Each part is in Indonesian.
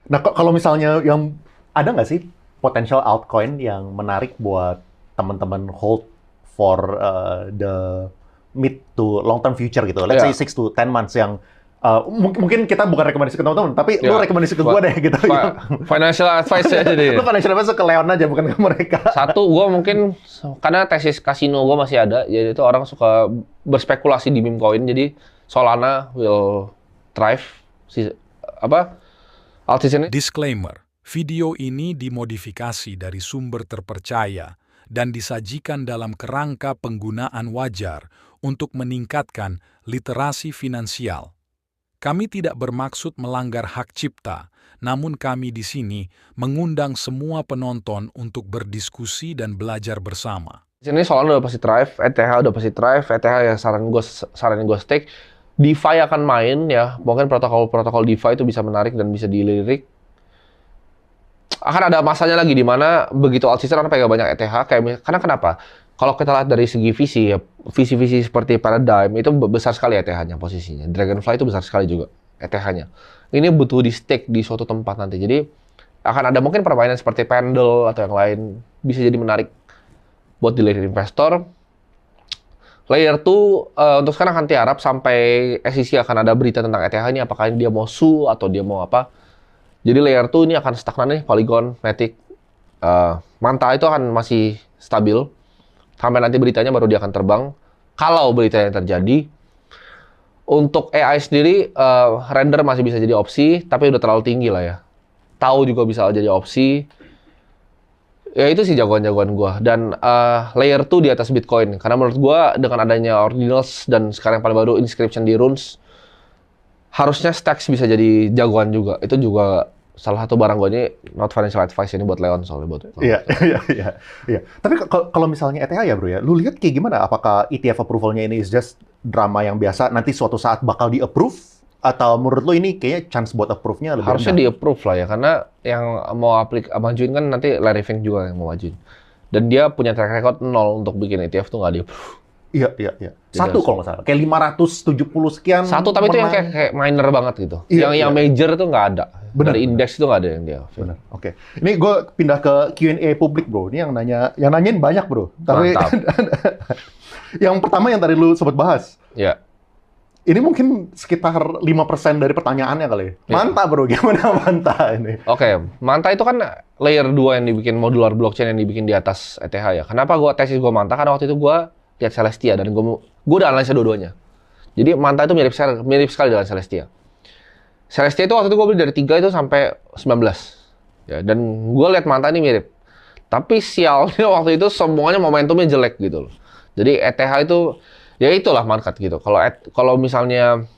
Nah, kalau misalnya yang ada nggak sih potential altcoin yang menarik buat teman-teman hold for the mid to long term future gitu. Let's say Ya, 6 to 10 months yang mungkin kita bukan rekomendasi ke teman-teman, tapi lu ya. rekomendasi ke gue deh gitu. Financial advice ya Lu jadi. financial advisor ke Leon aja bukan ke mereka. Satu, gue mungkin karena tesis kasino gue masih ada, jadi itu orang suka berspekulasi di meme coin. Jadi Solana will thrive, si apa altcoin ini. Disclaimer, video ini dimodifikasi dari sumber terpercaya dan disajikan dalam kerangka penggunaan wajar untuk meningkatkan literasi finansial. Kami tidak bermaksud melanggar hak cipta, namun kami di sini mengundang semua penonton untuk berdiskusi dan belajar bersama. Di sini Solana udah pasti thrive, ETH udah pasti thrive, ETH yang saranin gue stake. DeFi akan main ya, mungkin protokol DeFi itu bisa menarik dan bisa dilirik. Akan ada masanya lagi di mana begitu alt-season orang pegang banyak ETH karena kenapa? Kalau kita lihat dari segi visi ya, visi-visi seperti Paradigm itu besar sekali ETH-nya posisinya. Dragonfly itu besar sekali juga ETH-nya. Ini butuh di stake di suatu tempat nanti. Jadi akan ada mungkin permainan seperti Pendle atau yang lain bisa jadi menarik buat dilirik investor. Layer 2 untuk sekarang akan tiarap sampai SEC akan ada berita tentang ETH ini apakah dia mau sue atau dia mau apa. Jadi layer 2 ini akan stagnan nih, Polygon, Matic, Manta itu akan masih stabil. Sampai nanti beritanya baru dia akan terbang. Kalau beritanya terjadi, untuk AI sendiri, render masih bisa jadi opsi, tapi udah terlalu tinggi lah ya. Tahu juga bisa jadi opsi. Ya itu sih jagoan-jagoan gua. Dan layer 2 di atas Bitcoin. Karena menurut gua dengan adanya Ordinals dan sekarang yang paling baru Inscription di Runes, harusnya Stacks bisa jadi jagoan juga. Itu juga salah satu barang gue ini not financial advice ini buat Leon soalnya buat. Iya, iya, iya, iya. Tapi kalau misalnya ETH ya bro ya, lu lihat kayak gimana? Apakah ETF approval-nya ini is just drama yang biasa, nanti suatu saat bakal di-approve? Atau menurut lu ini kayaknya chance buat approve-nya lebih Harusnya rendah? di-approve lah ya, karena yang mau majuin kan nanti Larry Fink juga yang mau majuin. Dan dia punya track record nol untuk bikin ETF tuh nggak di-approve. Iya, iya, iya. Tidak Satu sih. kalau nggak salah, kayak 570 sekian Satu, tapi itu yang menang. kayak minor banget gitu. Iya, Yang iya. major tuh nggak ada. Benar, Dari benar. indeks itu nggak ada yang dia. Benar, oke. Ini gue pindah ke Q&A publik bro. Ini yang nanyain banyak bro. Tapi Mantap. yang pertama yang tadi lu sempat bahas, Ya. ini mungkin sekitar 5% dari pertanyaannya kali ya. Ya. Manta bro, gimana Manta ini? Oke, Manta itu kan layer 2 yang dibikin modular blockchain yang dibikin di atas ETH ya. Kenapa tesis gue Manta? Karena waktu itu gue lihat Celestia dan gue udah analisa dua-duanya. Jadi Manta itu mirip sekali dengan Celestia. Celestia itu waktu itu gue beli dari 3 itu sampai 19. Ya, dan gue lihat Manta ini mirip. Tapi sialnya waktu itu semuanya momentumnya jelek gitu loh. Jadi ETH itu ya itulah market gitu. Kalau misalnya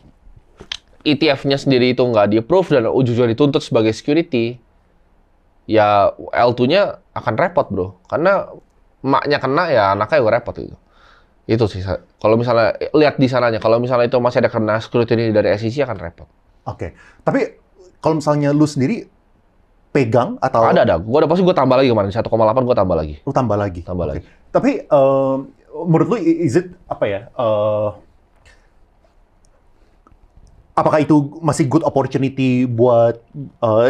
ETF-nya sendiri itu nggak di-approve dan ujung-ujungnya dituntut sebagai security, ya L2-nya akan repot bro. Karena emaknya kena ya anaknya juga repot gitu. Itu sih. Kalau misalnya lihat di sananya, kalau misalnya itu masih ada kena scrutiny dari SEC akan repot. Oke, tapi kalau misalnya lu sendiri pegang atau Ada. Gue udah pasti gue tambah lagi kemarin 1,8 gue tambah lagi. lu tambah lagi? Tambah Oke. lagi. Tapi menurut lu is it apa ya? Apakah itu masih good opportunity buat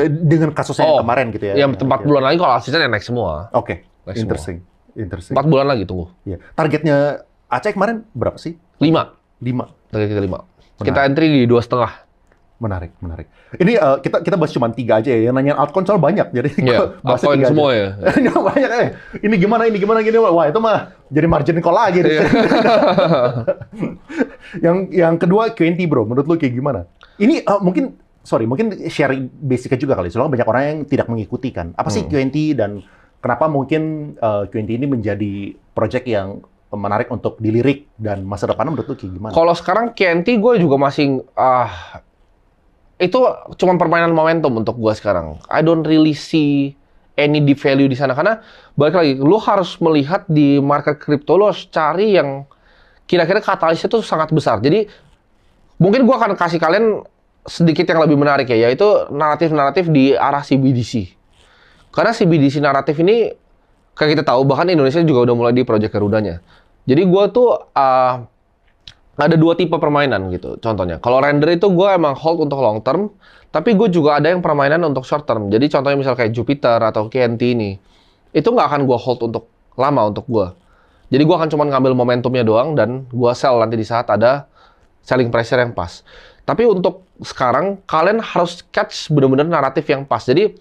dengan kasusnya yang kemarin gitu ya? Yang 4 bulan lagi kalau asisten yang naik semua. Oke, Naik interesting. Interesting. 4 bulan lagi tunggu. Iya. Targetnya Aceh kemarin berapa sih? 5. 5. Target kita 5. Menarik. Kita entry di 2,5. Menarik, menarik. Ini kita bahas cuma 3 aja ya. Yang nanya altcoin soal banyak. Jadi Iya, bahasnya altcoin 3 semua aja. ya. Ini banyak ini gimana gini. Wah, itu mah jadi margin call lagi. Iya. Yang kedua Q&A bro, menurut lu kayak gimana? Ini mungkin sharing basicnya juga kali. Soalnya banyak orang yang tidak mengikuti kan. Apa sih Q&A dan kenapa mungkin Q&A ini menjadi project yang menarik untuk dilirik dan masa depannya menurut lu kayak gimana? Kalau sekarang KNT gue juga masih itu cuma permainan momentum untuk gue sekarang. I don't really see any deep value di sana karena balik lagi, lu harus melihat di market crypto lu harus cari yang kira-kira katalisnya tuh sangat besar. Jadi mungkin gue akan kasih kalian sedikit yang lebih menarik ya, yaitu naratif-naratif di arah CBDC. Karena CBDC naratif ini kayak kita tahu bahkan Indonesia juga udah mulai di Project Garudanya. Jadi gue tuh ada dua tipe permainan gitu. Contohnya, kalau render itu gue emang hold untuk long term, tapi gue juga ada yang permainan untuk short term. Jadi contohnya misal kayak Jupiter atau KNT ini, itu nggak akan gue hold untuk lama untuk gue. Jadi gue akan cuma ngambil momentumnya doang dan gue sell nanti di saat ada selling pressure yang pas. Tapi untuk sekarang, kalian harus catch bener-bener naratif yang pas. Jadi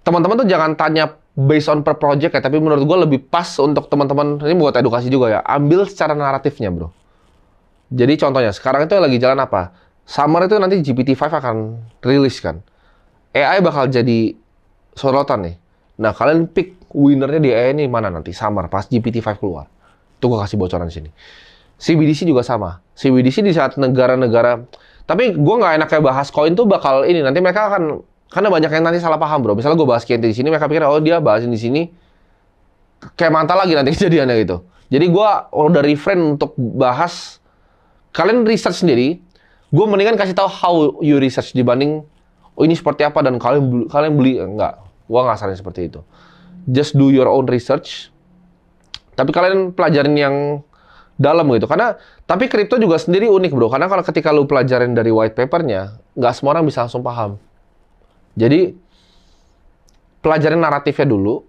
teman-teman tuh jangan tanya based on per project ya, tapi menurut gue lebih pas untuk teman-teman, ini buat edukasi juga ya, ambil secara naratifnya bro. Jadi contohnya, sekarang itu lagi jalan apa? Summer itu nanti GPT-5 akan rilis kan. AI bakal jadi sorotan nih. Nah, kalian pick winnernya di AI ini mana nanti? Summer, pas GPT-5 keluar. Itu gue kasih bocoran di sini. CBDC juga sama. CBDC di saat negara-negara... Tapi gue nggak enak kayak bahas koin tuh bakal ini. Nanti mereka akan... Karena banyak yang nanti salah paham bro. Misalnya gue bahas KNT di sini, mereka pikir, oh dia bahasin di sini. Kayak mantal lagi nanti kejadiannya gitu. Jadi gue udah refrain untuk bahas... Kalian research sendiri, gue mendingan kasih tahu how you research dibanding oh ini seperti apa dan kalian beli enggak. Gue nggak saranin seperti itu. Just do your own research. Tapi kalian pelajarin yang dalam gitu. Karena tapi kripto juga sendiri unik bro. Karena kalau ketika lu pelajarin dari white papernya, nggak semua orang bisa langsung paham. Jadi pelajarin naratifnya dulu.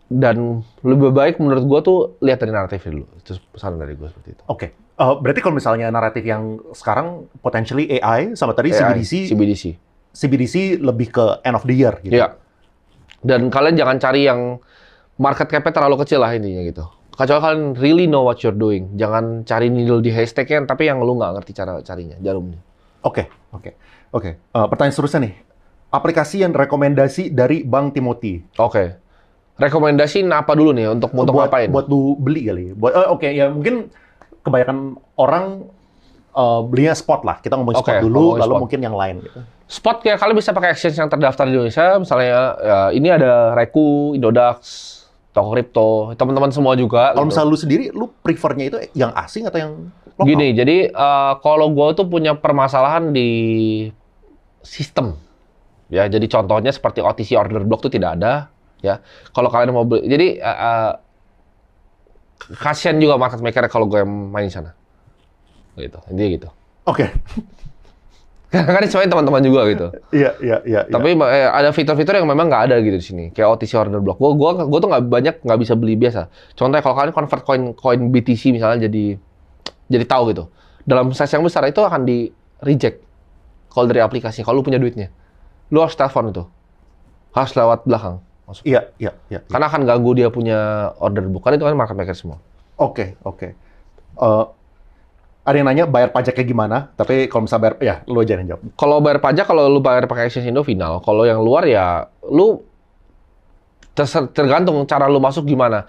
Dan lebih baik menurut gue tuh lihat dari naratifnya dulu. Itu pesan dari gue seperti itu. Oke. Berarti kalau misalnya naratif yang sekarang potentially AI sama tadi AI, CBDC. CBDC lebih ke end of the year gitu. Iya. Dan kalian jangan cari yang market cap-nya terlalu kecil lah intinya gitu. Kecuali kalian really know what you're doing. Jangan cari needle di haystack-nya tapi yang lu nggak ngerti cara carinya, jarumnya. Oke. Pertanyaan seterusnya nih. Aplikasi yang rekomendasi dari Bang Timothy. Oke. Rekomendasi apa dulu nih untuk ngapain? Buat lu beli kali. Ya mungkin kebanyakan orang belinya spot lah. Kita ngomongin spot dulu, lalu spot. Mungkin yang lain gitu. Spot ya kalian bisa pakai exchange yang terdaftar di Indonesia. Misalnya ya, ini ada Reku, Indodax, Toko Kripto, teman-teman semua juga. Kalau gitu. misalnya lu sendiri, lu prefernya itu yang asing atau yang lokal? Gini, jadi kalau gue tuh punya permasalahan di sistem. Ya, jadi contohnya seperti OTC order block tuh tidak ada. Ya, kalau kalian mau beli, jadi kasian juga market maker kalau gue main di sana. Gitu, intinya gitu. Oke. Karena kan semuanya teman-teman juga gitu. Iya. Tapi ada fitur-fitur yang memang nggak ada gitu di sini. Kayak OTC order block. Gue tuh nggak bisa beli biasa. Contohnya kalau kalian convert koin BTC misalnya jadi tahu gitu. Dalam size yang besar itu akan di reject kalau dari aplikasi. Kalau lu punya duitnya, lu harus telepon itu. Harus lewat belakang. Iya. Karena akan ganggu dia punya order book. Kan itu kan market maker semua. Oke. Ada yang nanya bayar pajaknya gimana? Tapi kalau misalnya bayar, ya lu aja yang jawab. Kalau bayar pajak, kalau lu bayar pakai exchange Indo final. Kalau yang luar ya, lu tergantung cara lu masuk gimana.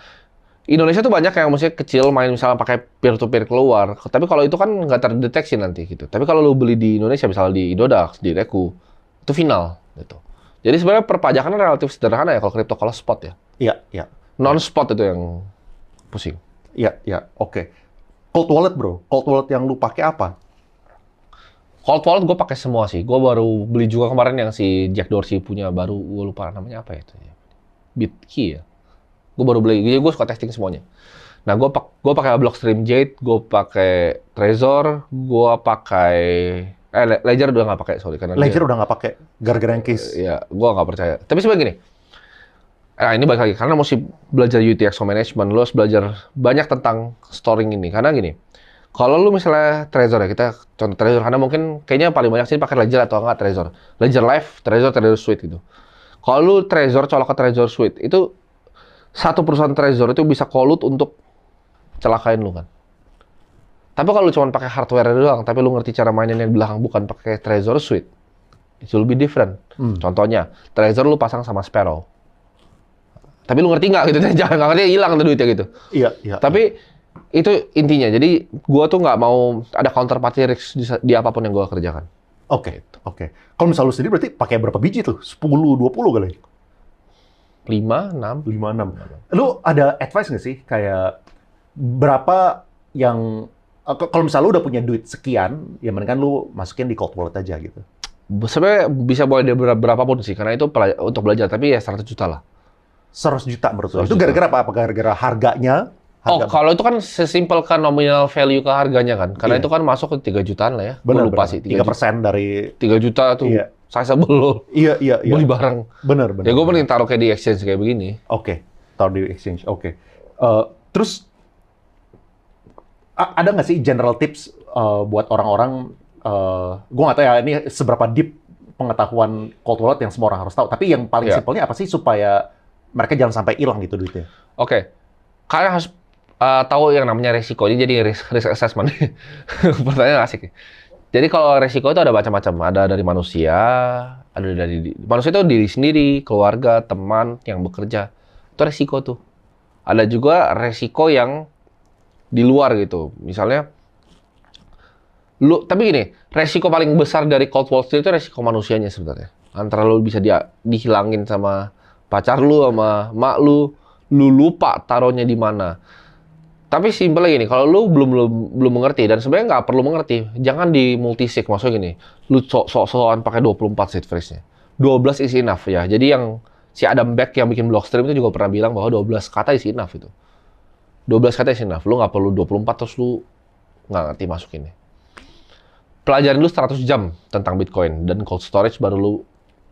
Indonesia tuh banyak yang maksudnya kecil main misalnya pakai peer-to-peer keluar. Tapi kalau itu kan nggak terdeteksi nanti gitu. Tapi kalau lu beli di Indonesia misalnya di Indodax, di Reku, itu final gitu. Jadi sebenarnya perpajakannya relatif sederhana ya kalau kripto, kalau spot ya. Iya. Non-spot itu yang pusing. Iya. Oke. Cold wallet bro, cold wallet yang lu pakai apa? Cold wallet gue pakai semua sih. Gue baru beli juga kemarin yang si Jack Dorsey punya baru, gue lupa namanya apa ya itu. Bitkey ya. Gue baru beli, jadi gue suka testing semuanya. Nah gue pakai Blockstream Jade, gue pakai Trezor, gue pakai Ledger udah nggak pakai, sorry. Karena Ledger udah nggak pakai, gara-gara yang case. Iya, gue nggak percaya. Tapi sebenarnya gini, ini balik lagi, karena mesti belajar UTXO Management, lu harus belajar banyak tentang storing ini. Karena gini, kalau lu misalnya Trezor ya, kita contoh Trezor, karena mungkin kayaknya paling banyak sih pakai Ledger atau enggak Trezor. Ledger Live, Trezor Suite gitu. Kalau lu Trezor, colok ke Trezor Suite, itu satu perusahaan Trezor itu bisa kolut untuk celakain lu kan. Tapi kalau lu cuma pakai hardware doang, tapi lu ngerti cara mainnya di belakang bukan pakai Trezor Suite, it will be different. Contohnya, Trezor lu pasang sama Sparrow. Tapi lu ngerti nggak gitu? Jangan nggak ngerti, hilang tuh duitnya gitu. Iya. Tapi itu intinya. Jadi gua tuh nggak mau ada counterparty risk di apapun yang gua kerjakan. Oke. Kalau misalnya lu sendiri berarti pakai berapa biji tuh? 10, 20 kali? 5, 6. 5, 6. Lu ada advice nggak sih? Kayak berapa yang... Kalau misalnya lu udah punya duit sekian, ya mendingan lu masukin di cold wallet aja gitu. Sebenarnya bisa boleh berapapun sih, karena itu untuk belajar. Tapi ya 100 juta lah. 100 juta menurut lu? Itu gara-gara apa? Gara-gara harganya? Oh, kalau itu kan sesimpel kan nominal value ke harganya kan. Karena Iya. itu kan masuk ke 3 jutaan lah ya. Gua Benar, lupa benar. sih. 3% dari 3 juta tuh. Iya. Sizable loh. iya Beli barang. benar benar. Ya gue mending taruh kayak di exchange kayak begini. Oke, taruh di exchange. Oke. Terus ada nggak sih general tips buat orang-orang? Gue nggak tahu ya ini seberapa deep pengetahuan cold wallet yang semua orang harus tahu. Tapi yang paling Iya. simpelnya apa sih supaya mereka jangan sampai hilang gitu duitnya? Oke. Kalian harus tahu yang namanya resiko. Ini jadi risk assessment. Pertanyaan asik. Jadi kalau resiko itu ada macam-macam. Ada dari manusia, ada dari manusia itu diri sendiri, keluarga, teman yang bekerja. Itu resiko tuh. Ada juga resiko yang di luar gitu. Misalnya tapi gini, resiko paling besar dari cold wallet itu resiko manusianya sebenarnya. Antara lu bisa dihilangin sama pacar lu, sama mak lu lupa taruhnya di mana. Tapi simpelnya gini, kalau lu belum mengerti, dan sebenarnya nggak perlu mengerti, jangan di multisig. Maksudnya gini, lu sok-sokan pakai 24 seed phrase-nya. 12 is enough ya. Jadi yang si Adam Beck yang bikin Blockstream itu juga pernah bilang bahwa 12 kata is enough itu. 12 kata is enough. Lu nggak perlu 24 terus lu nggak ngerti masukinnya. Pelajarin dulu 100 jam tentang Bitcoin dan cold storage baru lu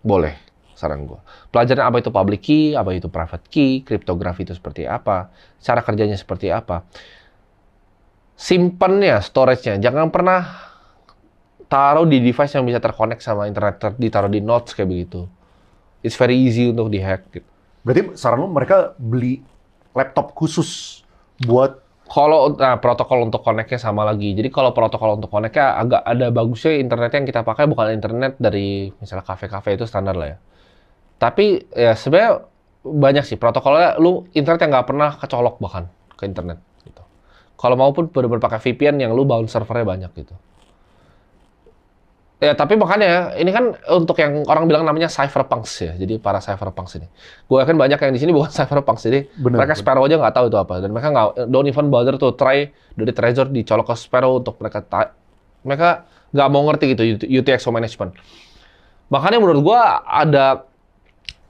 boleh, saran gua. Pelajarin apa itu public key, apa itu private key, kriptografi itu seperti apa, cara kerjanya seperti apa. Simpennya, storage-nya, jangan pernah taruh di device yang bisa terkonek sama internet, ditaruh di nodes kayak begitu. It's very easy untuk dihack gitu. Berarti saran lu mereka beli laptop khusus buat Kalau protokol untuk connect-nya sama lagi. Jadi kalau protokol untuk connect-nya agak ada bagusnya internetnya yang kita pakai bukan internet dari misalnya kafe-kafe itu standar lah ya. Tapi ya sebenarnya banyak sih protokolnya. Lu internet yang nggak pernah kecolok bahkan ke internet gitu. Kalau maupun bener-bener pakai VPN yang lu bound servernya banyak gitu. Ya, tapi makanya ini kan untuk yang orang bilang namanya cypherpunks ya. Jadi para cypherpunks ini. Gue yakin banyak yang di sini bukan cypherpunks. Jadi mereka Sparrow aja nggak tahu itu apa. Dan mereka nggak don't even bother to try dari Trezor dicolok ke Sparrow untuk mereka nggak mau ngerti gitu UTXO management. Makanya menurut gue ada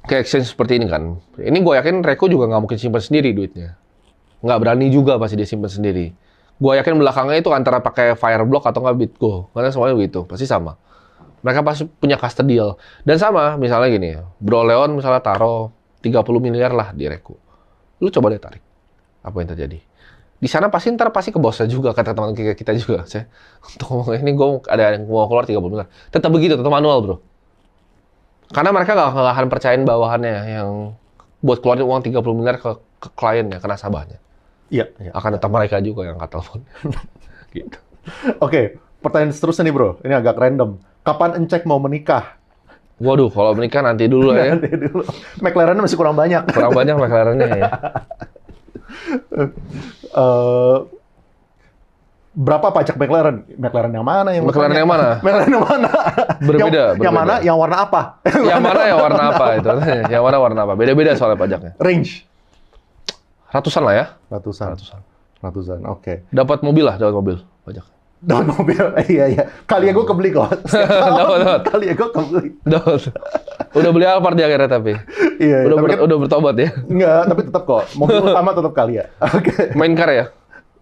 kayak exchange seperti ini kan. Ini gue yakin Reko juga nggak mungkin simpan sendiri duitnya. Nggak berani juga pasti dia simpan sendiri. Gue yakin belakangnya itu antara pakai Fireblock atau nggak BitGo. Karena semuanya begitu, pasti sama. Mereka pasti punya custodial. Dan sama, misalnya gini, Bro Leon misalnya taruh 30 miliar lah di Reko. Lu coba deh tarik. Apa yang terjadi? Di sana pasti ke bosnya juga, kata teman kita juga. Saya, untuk ngomong ini, gue ada yang mau keluar 30 miliar. Tetap begitu, tetap manual, bro. Karena mereka nggak akan percayain bawahannya yang buat keluarin uang 30 miliar ke kliennya, ke nasabahnya. Iya. Akan tetap mereka juga yang angkat telepon. Gitu. Oke, pertanyaan seterusnya nih bro. Ini agak random. Kapan Encek mau menikah? Waduh, kalau menikah nanti dulu lah ya. Nanti dulu. McLaren masih kurang banyak. Kurang banyak McLaren-nya ya. Berapa pajak McLaren? McLaren yang mana? McLaren yang mana? McLaren yang mana? Berbeda. Yang mana? Yang warna apa? Yang mana yang warna apa itu? Yang mana warna apa? Beda-beda soalnya pajaknya. Range? Ratusan lah ya. Ratusan. Oke. Dapat mobil pajak. Dapat mobil, iya. Kali ya gue kebeli kok. Dapat. Kali ya gue kebeli. Dapat. Udah beli Alphard dia akhirnya tapi. Iya. Udah bertobat ya. Enggak, tapi tetap kok. Mobil utama tetap kali ya. Oke. Main car ya.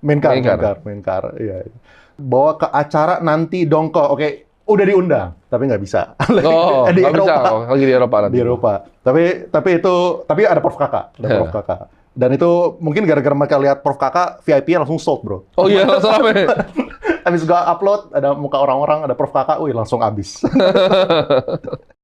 Main car. Iya. Bawa ke acara nanti dong kok. Oke. Udah diundang, tapi nggak bisa. Oh, di nggak bisa. Eropa. Lagi di Eropa nanti. Di Eropa. Tapi ada Prof Kakak. Dan itu mungkin gara-gara mereka lihat Prof Kakak, VIP-nya langsung sold, bro. Oh iya, langsung rame. Habis gua upload, ada muka orang-orang, ada Prof Kakak, wih langsung habis.